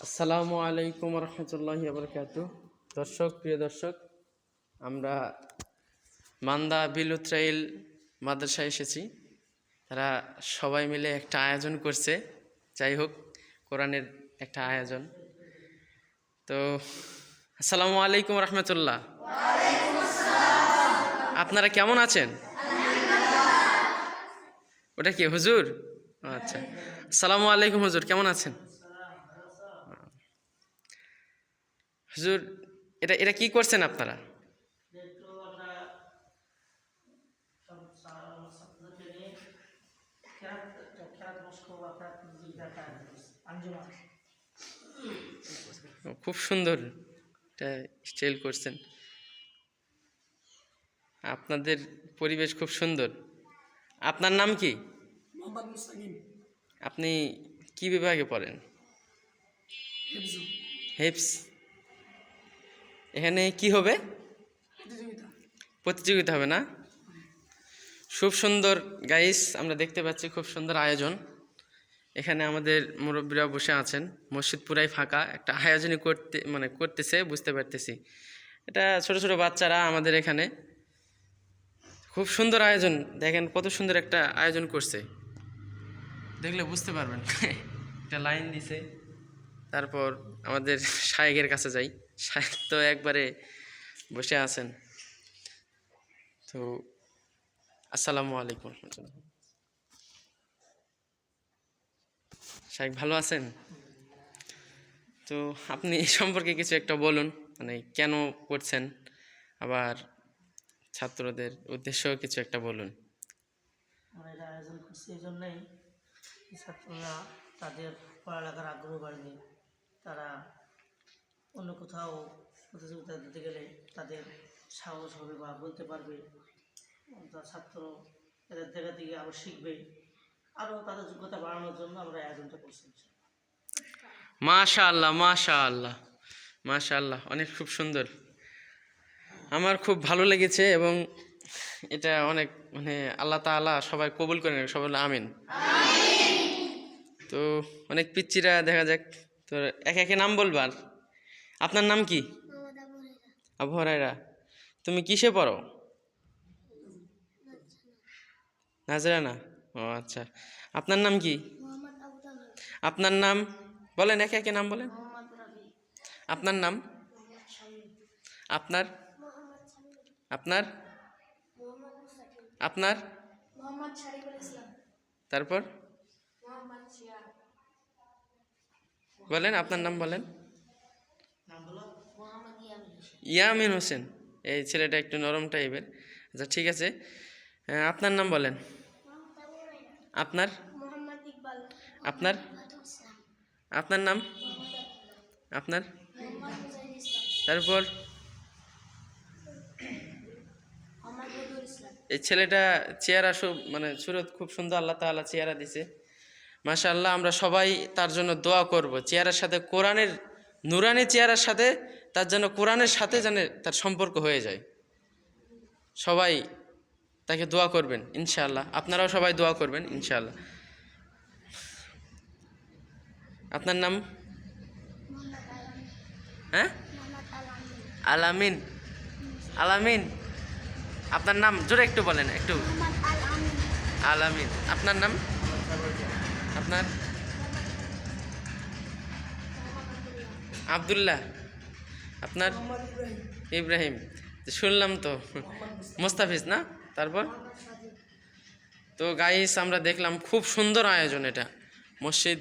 আসসালামু আলাইকুম রহমতুল্লাহি বারাকাতুহু। প্রিয় দর্শক, আমরা মান্দা বিলুত্রাইল মাদ্রাসায় এসেছি। তারা সবাই মিলে একটা আয়োজন করছে, যাই হোক কোরআনের একটা আয়োজন। তো আসসালামু আলাইকুম রহমতুল্লাহ। আপনারা কেমন আছেন? ওটা কি হুজুর? আচ্ছা, আসসালামু আলাইকুম হুজুর, কেমন আছেন? হুজুর, এটা এটা কি করছেন আপনারা? খুব সুন্দর এটা স্টাইল করছেন, আপনাদের পরিবেশ খুব সুন্দর। আপনার নাম কি? মোহাম্মদ মুস্তাকিম। আপনি কি বিভাগে পড়েন? হেফজু। হেফস। এখানে কি হবে? প্রতিযোগিতা। প্রতিযোগিতা হবে না? খুব সুন্দর গাইস, আমরা দেখতে পাচ্ছি খুব সুন্দর আয়োজন। এখানে আমাদের মুরব্বীরা বসে আছেন, মসজিদ পুরাই ফাঁকা, একটা আয়োজনই করতেছে বুঝতে পারতেছি। এটা ছোট ছোট বাচ্চারা আমাদের এখানে, খুব সুন্দর আয়োজন। দেখেন কত সুন্দর একটা আয়োজন করছে, দেখলে বুঝতে পারবেন। একটা লাইন দিছে। তারপর আমাদের শায়েখের কাছে যাই। শায়েখ তো একবারে বসে আছেন। তো আসসালামু আলাইকুম রহমতুল্লাহ। শায়েখ ভালো আছেন? তো আপনি এই সম্পর্কে কিছু একটা বলুন, মানে কেন করছেন, আবার ছাত্রদের উদ্দেশ্যেও কিছু একটা বলুন। আমরা এটা আয়োজন করছি এই জন্যই, ছাত্ররা তাদের পড়ালেখার আগ্রহ বাড়বে, তারা অন্য কোথাও প্রতিযোগিতা দিতে গেলে তাদের সাহস হবে বা বলতে পারবে। ছাত্র এদের দেখা থেকে আরও শিখবে, আরও তাদের যোগ্যতা বাড়ানোর জন্য আমরা আয়োজনটা করছি। মাশাআল্লাহ, মাশাআল্লাহ, মাশাআল্লাহ, অনেক খুব সুন্দর। আমার খুব ভালো লেগেছে এবং এটা অনেক আল্লাহ তাআলা সবাই কবুল করেন, সবাই বলে আমিন। তো অনেক পিচ্চিরা দেখা যাক। তো একে একে নাম বলবার। আপনার নাম কি? আবু হুরায়রা। তুমি কিসে পড়ো? নাজরানা। ও আচ্ছা, আপনার নাম কি? আপনার নাম বলেন, একে একে নাম বলেন। আপনার নাম? আপনার আপনার আপনার তারপর বলেন আপনার নাম বলেন। ইয়ামিন হোসেন। এই ছেলেটা একটু নরম টাইপের। আচ্ছা ঠিক আছে, আপনার নাম বলেন। আপনার আপনার আপনার নাম? আপনার? তারপর এই ছেলেটা চেহারা সুরত খুব সুন্দর, আল্লাহ তাআলা চেহারা দিছে মাশাআল্লাহ। আমরা সবাই তার জন্য দোয়া করব, চেহারার সাথে কোরআনের নুরানি চেহারার সাথে তার যেন কোরআনের সাথে যেন তার সম্পর্ক হয়ে যায়। সবাই তাকে দোয়া করবেন ইনশাআল্লাহ, আপনারাও সবাই দোয়া করবেন ইনশাআল্লাহ। আপনার নাম? হ্যাঁ, আলামিন। আলামিন, আপনার নাম জোরে একটু বলেন, একটু। আলামিন। আপনার নাম? আপনার? আব্দুল্লাহ। আপনার? ইব্রাহিম। শুনলাম তো, মোস্তাফিজ না? তারপর? তো গাইস, আমরা দেখলাম খুব সুন্দর আয়োজন। এটা মসজিদ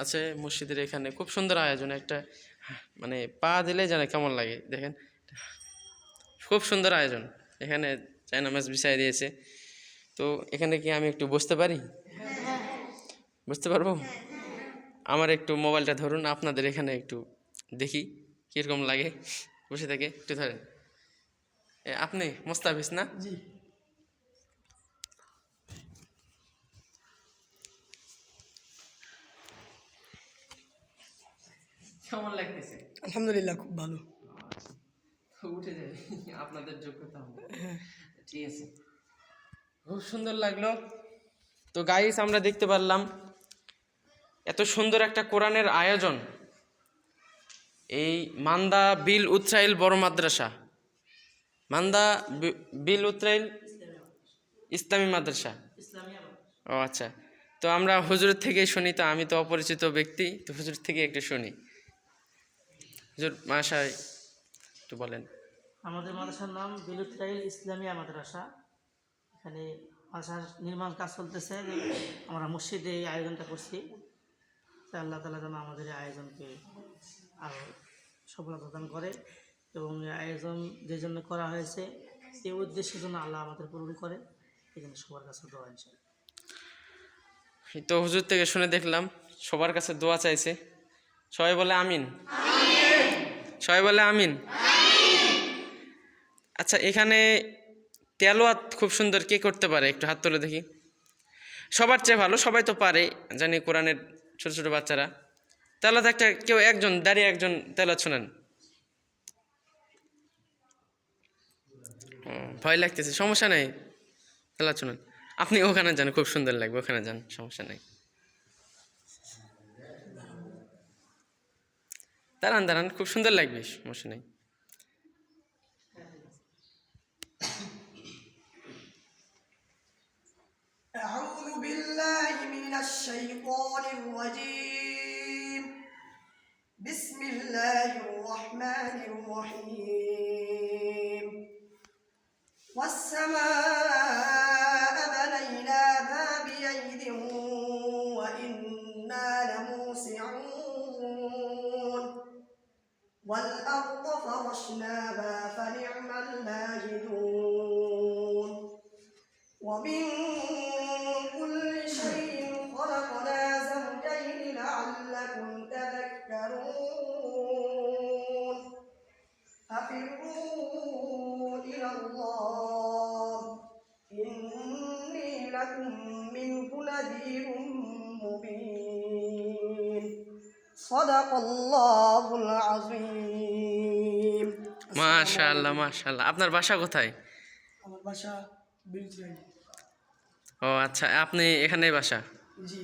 আছে, মসজিদের এখানে খুব সুন্দর আয়োজন। একটা পা দিলে যেন কেমন লাগে, দেখেন খুব সুন্দর আয়োজন। এখানে জায়নামাজ বিছাই দিয়েছে। তো এখানে কি আমি একটু বসতে পারি? বুঝতে পারবো? আমার একটু মোবাইলটা ধরুন, আপনাদের এখানে একটু দেখি কীরকম লাগে বসে থেকে। একটু ধরেন। আপনি মোস্তাফিজ না? জি। কেমন লাগতেছে? আলহামদুলিল্লাহ, খুব ভালো। উঠে যাবে আপনাদের যোগ্যতা হবে। ঠিক আছে, খুব সুন্দর লাগলো। তো গাইস, আমরা দেখতে পারলাম এত সুন্দর একটা কোরআনের আয়োজন। এই মান্দা বিল উত্রাইল বড় মাদ্রাসা, মান্দা বিল উত্রাইল ইসলামী মাদ্রাসা। ইসলামিয়া ও আচ্ছা, তো আমরা হুজুরের থেকেই শুনি, তো আমি তো অপরিচিত ব্যক্তি, তো হুজুর থেকে একটু শুনি। হুজুর মাসায় একটু বলেন। আমাদের মাদ্রাসার নাম বিলুত্রাইল ইসলামিয়া মাদ্রাসা। এখানে মাদ্রাসার নির্মাণ কাজ চলতেছে। আমরা মসজিদে এই আয়োজনটা করছি। তাই আল্লাহ তাআলা যেন আমাদের এই আয়োজনকে আরও সফলতা দান করে এবং এই আয়োজন যে জন্য করা হয়েছে এই উদ্দেশ্যের জন্য আল্লাহ আমাদের পূরণ করে, এই জন্য সবার কাছে দোয়া ইনশাআল্লাহ। এই তো হুজুর থেকে শুনে দেখলাম সবার কাছে দোয়া চাইছে, সবাই বলে আমিন, সবাই বলে আমিন। আচ্ছা, এখানে তেলাওয়াত খুব সুন্দর কে করতে পারে একটু হাত তুলে দেখি। সবার চেয়ে ভালো, সবাই তো পারে জানি, কোরআনের ছোট ছোট বাচ্চারা। তেলাওয়াত একটা কেউ একজন দাঁড়িয়ে একজন তেলাওয়াত শোনান। ভয় লাগতেছে, সমস্যা নেই, তেলাওয়াত শোনান। আপনি ওখানে যান, খুব সুন্দর লাগবে, ওখানে যান, সমস্যা নেই। দাঁড়ান দাঁড়ান, খুব সুন্দর লাগবে, সমস্যা নেই। أعوذ بالله من الشيطان الرجيم. بسم الله الرحمن الرحيم. والسماء بنيناها بأيد وإنا لموسعون. والأرض فرشناها فنعم الماهدون. ومن كل شيء خلقنا زوجين لعلكم تذكرون. ففروا إلى الله إني لكم منه نذير مبين. صدق الله العظيم. মাশাআল্লাহ মাশাআল্লাহ। আপনার বাসা কোথায়? আমার বাসা বিলুত্রাইল। ও আচ্ছা, আপনি এখানেই বাসা? জি,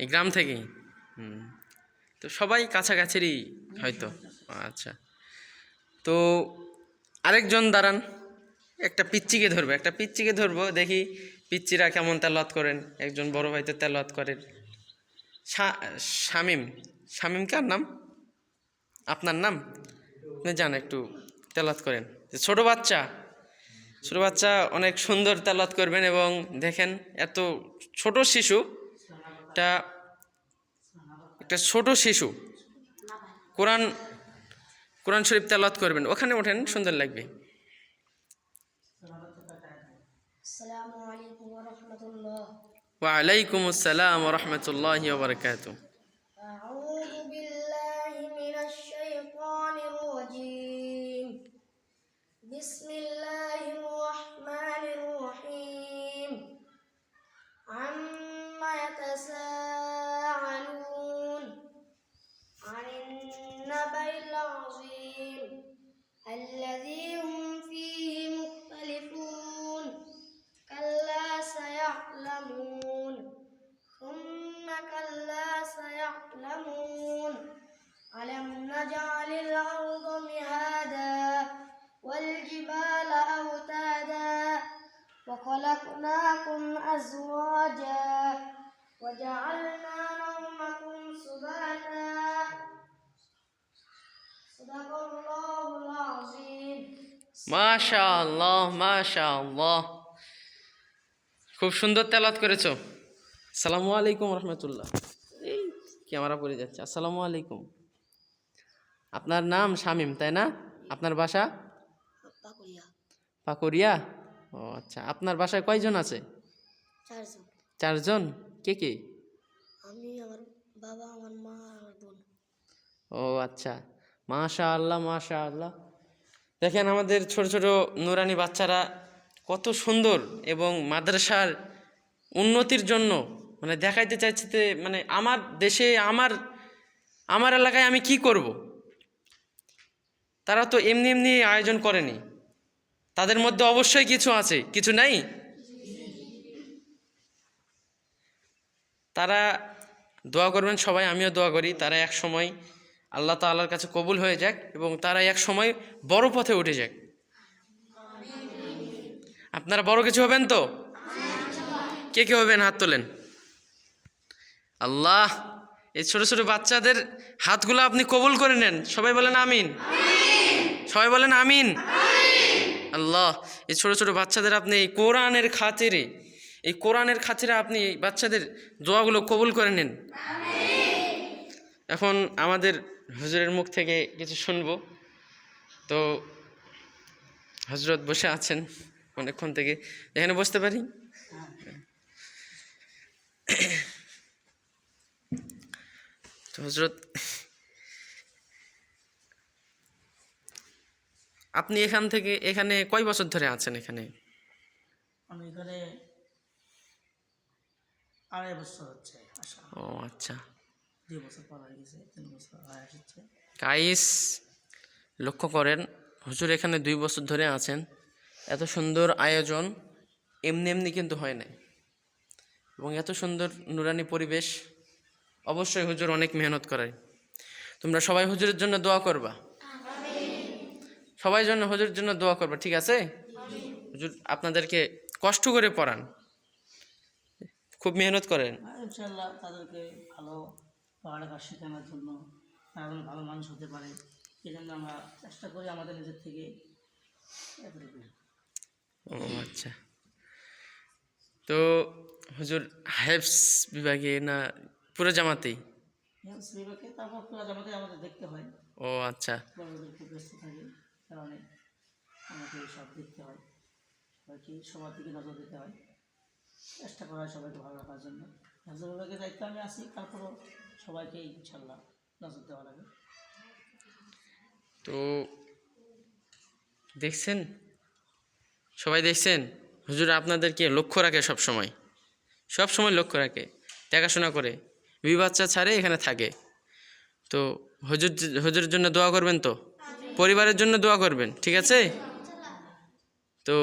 এই গ্রাম থেকেই? তো সবাই কাছাকাছিরই হয়তো। আচ্ছা, তো আরেকজন দাঁড়ান, একটা পিচ্চিকে ধরবো, একটা পিচ্চিকে ধরবো, দেখি পিচ্চিরা কেমন তেলাওয়াত করেন। একজন বড় ভাই তো তেলাওয়াত করেন, শামিম। শামিম কার নাম? আপনার নাম? আপনি যান একটু তেলাওয়াত করেন। ছোট বাচ্চা, ছোট বাচ্চা অনেক সুন্দর তেলাওয়াত করবেন, এবং দেখেন এত ছোট শিশু, একটা ছোট শিশু কোরআন কোরআন শরীফ তেলাওয়াত করবেন। ওখানে ওঠেন, সুন্দর লাগবে। আসসালামু আলাইকুম ওয়া রাহমাতুল্লাহ। ওয়ালাইকুম আসসালাম ওয়া রাহমাতুল্লাহি ওয়া বারাকাতুহু। أعوذ بالله من الشيطان الرجيم. بسم الله الرحمن الرحيم. عما يتساءلون عن النبأ العظيم الذي هم فيه مختلفون. كلا سيعلمون ثم كلا سيعلمون. ألم نجعل الأرض مهادا والجبال أوتادا وخلقناكم أزواجا وجعلنا نومكم سباتا. صدق الله العظيم. মাশাআল্লাহ মাশাআল্লাহ, খুব সুন্দর তেলাওয়াত করেছো। আসসালামু আলাইকুম রাহমাতুল্লাহ। এই ক্যামেরা পড়ে যাচ্ছে। আসসালামু আলাইকুম। আপনার নাম শামিম, তাই না? আপনার বাসা পাকুড়িয়া। পাকুড়িয়া? ও আচ্ছা, আপনার বাসায় কয়জন আছে? 4 জন। 4 জন? কে কে? আমি, আমার বাবা, আমার মা আর আমার বোন। ও আচ্ছা, মাশাআল্লাহ মাশাআল্লাহ। দেখেন আমাদের ছোট ছোট নুরানি বাচ্চারা কত সুন্দর, এবং মাদ্রাসার উন্নতির জন্য মানে দেখাইতে চাইছে যে মানে আমার দেশে আমার এলাকায় আমি কি করব। তারা তো এমনি এমনি আয়োজন করেনি, তাদের মধ্যে অবশ্যই কিছু আছে, কিছু নাই? তারা দোয়া করবেন সবাই, আমিও দোয়া করি তারা এক সময় আল্লাহ তাআলার কাছে কবুল হয়ে যাক এবং তারা এক সময় বড় পথে উঠে যাক। আপনারা বড় কিছু হবেন তো? কে কে হবেন হাত তোলেন। আল্লাহ, এই ছোট ছোট বাচ্চাদের হাতগুলো আপনি কবুল করে নেন। সবাই বলেন আমিন। সবাই বলেন আমিন। আল্লাহ, এই ছোট ছোট বাচ্চাদের আপনি এই কোরআনের খাতিরে আপনি এই বাচ্চাদের দোয়াগুলো কবুল করে নেন। এখন আমাদের হুজুরের মুখ থেকে কিছু শুনবো। তো হজরত বসে আছেন অনেকক্ষণ থেকে, এখানে বসতে পারি? তো হজরত, আপনি এখানে কয় বছর ধরে আছেন এখানে? আমি এখানে 2.5 বছর হচ্ছে আসা। ও আচ্ছা। 2 বছর পর হয়ে গেছে, 3 বছর হয়ে আসছে। গাইস, লক্ষ্য করেন, হুজুর এখানে 2 বছর ধরে আছেন। এত সুন্দর আয়োজন এমনি এমনি কিন্তু হয় নাই, এবং এত সুন্দর নুরানি পরিবেশ অবশ্যই হুজুর অনেক মেহনত করায়। তোমরা সবাই হুজুরের জন্য দোয়া করবা, সবাই জন্য হুজুরের জন্য দোয়া করবা, ঠিক আছে? হুজুর আপনাদেরকে কষ্ট করে পড়ান, খুব মেহনত করেন। ইনশাল্লাহ তাদেরকে ভালো পড়ালেখা শেখানোর জন্য, তারা যেন ভালো মানুষ হতে পারে, এই জন্য আমরা চেষ্টা করি আমাদের নিজের থেকে। ও আচ্ছা। তো হুজুর হাফেজ বিভাগে না পুরো জামাতেই? বিভাগে, তারপর পুরো জামাতে আমাদের দেখতে হয়। ও আচ্ছা। বড়দের খুব ব্যস্ত থাকে, কারণে আমাকে সব দেখতে হয়, সবাইকে সবার দিকে নজর দিতে হয়, চেষ্টা করা হয় সবাইকে ভালো রাখার জন্য। হাফেজ বিভাগের দায়িত্ব আমি আছি, তারপরও সবাইকে ইনশাল্লাহ নজর দেওয়া লাগে। তো দেখছেন, সবাই দেখছেন, হুজুর আপনাদেরকে লক্ষ্য রাখে, সব সময় লক্ষ্য রাখে, দেখাশোনা করে, বাচ্চা ছাড়ে এখানে থাকে। তো হুজুরের জন্য দোয়া করবেন, তো পরিবারের জন্য দোয়া করবেন, ঠিক আছে? তো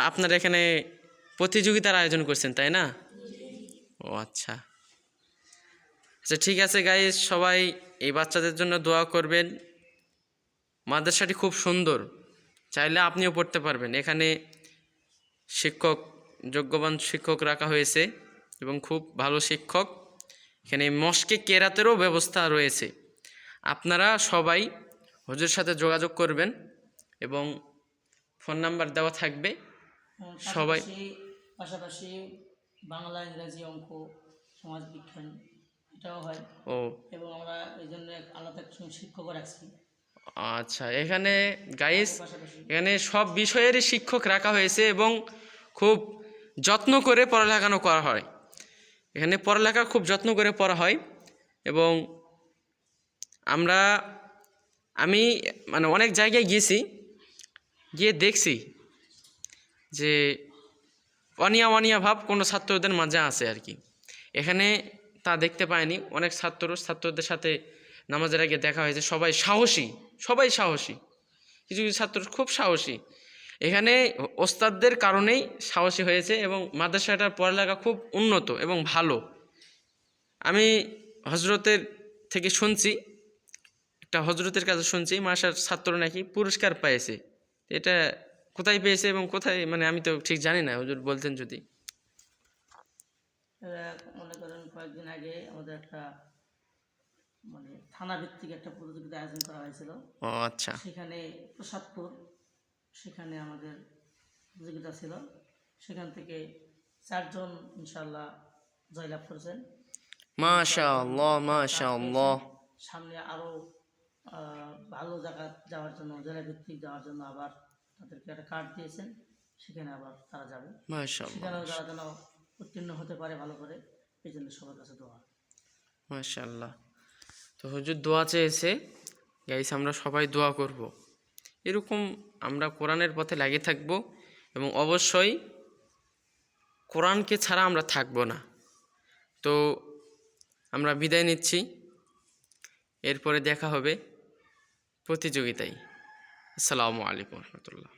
আপনারা এখানে প্রতিযোগিতার আয়োজন করছেন, তাই না? ও আচ্ছা। আচ্ছা ঠিক আছে গাইস, সবাই এই বাচ্চাদের জন্য দোয়া করবেন। মাদ্রাসাটি খুব সুন্দর, চাইলে আপনিও পড়তে পারবেন। এখানে যোগ্যবান শিক্ষক রাখা হয়েছে এবং খুব ভালো শিক্ষক। এখানে মস্কে কেরাতেরও ব্যবস্থা রয়েছে। আপনারা সবাই হুজুরের সাথে যোগাযোগ করবেন এবং ফোন নাম্বার দেওয়া থাকবে। সবাই পাশাপাশি বাংলা, ইংরাজি, অঙ্ক, সমাজ বিজ্ঞান এটাও হয়। ও, এবং আমরা এই জন্য আলাদা একজন শিক্ষকও রাখছি। আচ্ছা, এখানে গাইস, পাশাপাশি এখানে সব বিষয়েরই শিক্ষক রাখা হয়েছে এবং খুব যত্ন করে পড়ালেখানো করা হয়। এখানে পড়ালেখা খুব যত্ন করে পড়া হয়। এবং আমি মানে অনেক জায়গায় গিয়ে দেখছি যে অনিয়া ভাব কোনো ছাত্রদের মাঝে আছে আর কি। এখানে তা দেখতে পাইনি। অনেক ছাত্রদের সাথে নামাজের আগে দেখা হয়েছে, সবাই সাহসী। কিছু কিছু ছাত্র খুব সাহসী। এখানে ওস্তাদদের কারণেই সাহসী হয়েছে এবং মাদ্রাসাটার পড়ালেখা খুব উন্নত এবং ভালো। আমি হজরতের থেকে শুনছি, একটা হজরতের কাছে শুনছি মাদ্রাসার ছাত্র নাকি পুরস্কার পেয়েছে। এটা কোথায় পেয়েছে এবং কোথায়, মানে আমি তো ঠিক জানি না, হুজুর বলতেন যদি। মনে করেন কয়েকদিন আগে আমাদের একটা মানে থানা ভিত্তিক একটা প্রতিযোগিতা আয়োজন করা হয়েছিল। ও আচ্ছা। সেখানে প্রসাদপুর, সেখানে আমাদের প্রতিযোগিতা ছিল। সেখান থেকে 4 জন ইনশাল্লাহ জয়লাভ করেছেন। মাশাআল্লাহ। সামনে আরও ভালো জায়গা যাওয়ার জন্য, জেলা ভিত্তিক যাওয়ার জন্য আবার তাদেরকে একটা কার্ড দিয়েছেন, সেখানে আবার তারা যাবে। সেখানেও যারা যেন উত্তীর্ণ হতে পারে ভালো করে, এই জন্য সবার কাছে দোয়া। মাশাআল্লাহ। তো হুজুর দোয়া চেয়েছে, গাইস আমরা সবাই দোয়া করব, এরকম আমরা কোরআনের পথে লাগিয়ে থাকব এবং অবশ্যই কোরআনকে ছাড়া আমরা থাকব না। তো আমরা বিদায় নিচ্ছি, এরপরে দেখা হবে প্রতিযোগিতায়। আসসালামু আলাইকুম রহমতুল্লাহ।